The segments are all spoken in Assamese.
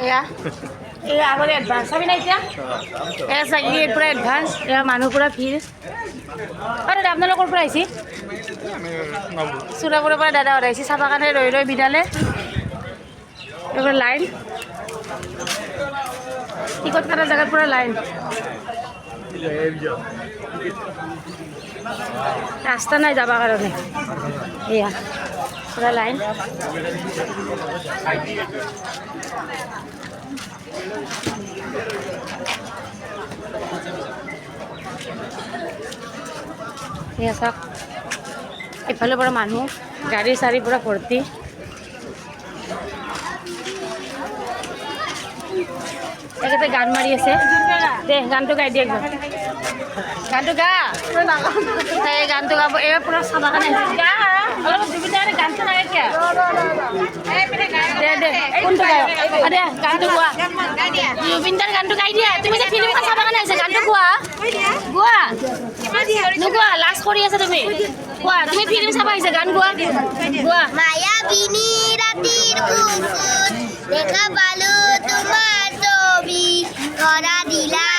এয়া এয়া আগতে এডভান্স চাবি না এতিয়া এয়া চাগি পুৰা এডভান্স এয়া মানুহ পুৰা ভিৰ আৰু দাদা আপোনালোকৰ পৰা আহিছে চুৰাপুৰৰ পৰা দাদা আহিছে চাবৰ কাৰণে ৰৈ ৰৈ বিদালে এইবাৰ লাইন টিকট কটা জেগাত পুৰা লাইন ৰাস্তা নাই যাবৰ কাৰণে এয়া পুৰা লাইন এয়া চাওক এফালৰ পৰা মানুহ গাড়ী চাৰি পুৰা ভৰ্তি একেতে গান মাৰি আছে দে গানটো গাই দিয়ে একবাৰ গানটো গা এই গানটো গাব এই পুৰা চাবা কাৰণে গা অলপ জুবিনদাৰ গানটো নাগে কিয় দে দে কোনটো গায় দে গানটো গোৱা জুবিনদাৰ গানটো গাই দিয়া তুমি যে ফিল্মখন চাবা কাৰণে আহিছে গানটো গোৱা গোৱা নোগোৱা লাজ কৰি আছে তুমি গোৱা তুমি ফিল্ম চাবা আহিছে গান গোৱা গোৱা মায়াবিনী ৰাতিৰ বুকুত দেখা পালো তোমাৰ ছবি কৰা দিলা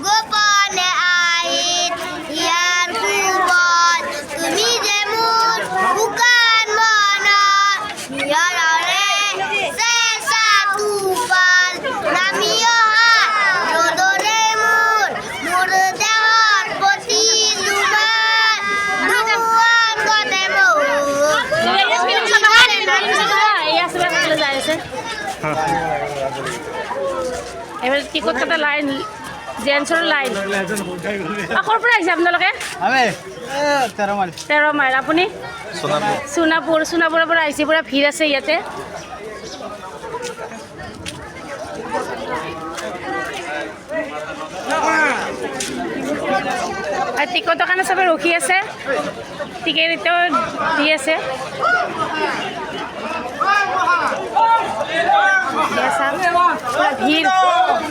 গোপনে আইত ইয়াৰ কোবত তুমি যে মোৰ শুকান মনৰ নিয়ৰৰে চেঁচা টোপাল নামি অহা ৰ'দৰে মোৰ দেহৰ প্ৰতি তোমাৰ দুখন গতে মোৰ এবাৰ টিকট কাটা লাইন জেন্টসৰ লাইন ক'ৰ পৰা আহিছে আপোনালোকে আমি 13 মাইল আপুনি সোণাপুৰৰ পৰা আহিছে পুৰা ভিৰ আছে ইয়াতে আৰু টিকটৰ কাৰণে চবে ৰখি আছে টিকেট এতিয়াও দি আছে ভিৰ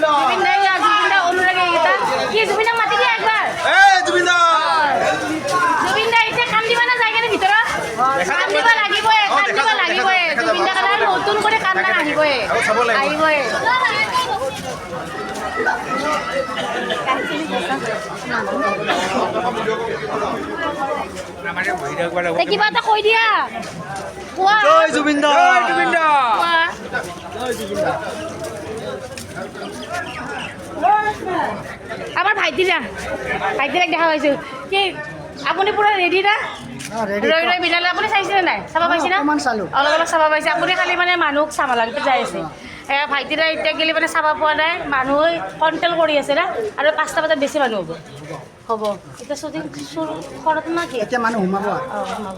জুবিনদা অনুৰাগী এইকেইটা কি জুবিনদাক মাতি দিয়া একবাৰ জুবিনদা এতিয়া কাম দিবা না যায় কেনে ভিতৰত কাম দিব লাগিবই জুবিনদাক নতুন কৰি কাম না আহিবই কিবা এটা কৈ দিয়া আমাৰ ভাইটিলাক দেখা পাইছোঁ কি আপুনি পুৰা ৰেডি না ৰৈ ৰৈ বিনালে আপুনি চাইছেনে নাই চাব পাইছে না অলপ চাব পাইছে আপুনি খালি মানে মানুহক চামালাংতে যাই আছে ভাইটিৰা এতিয়া গেলি মানে চাব পোৱা নাই মানুহ কণ্ট্ৰল কৰি আছে না আৰু 5টা বজাত বেছি মানুহ হ'ব এতিয়া শ্বুটিং ঘৰত না কি এতিয়া মানুহ সোমাব সোমাব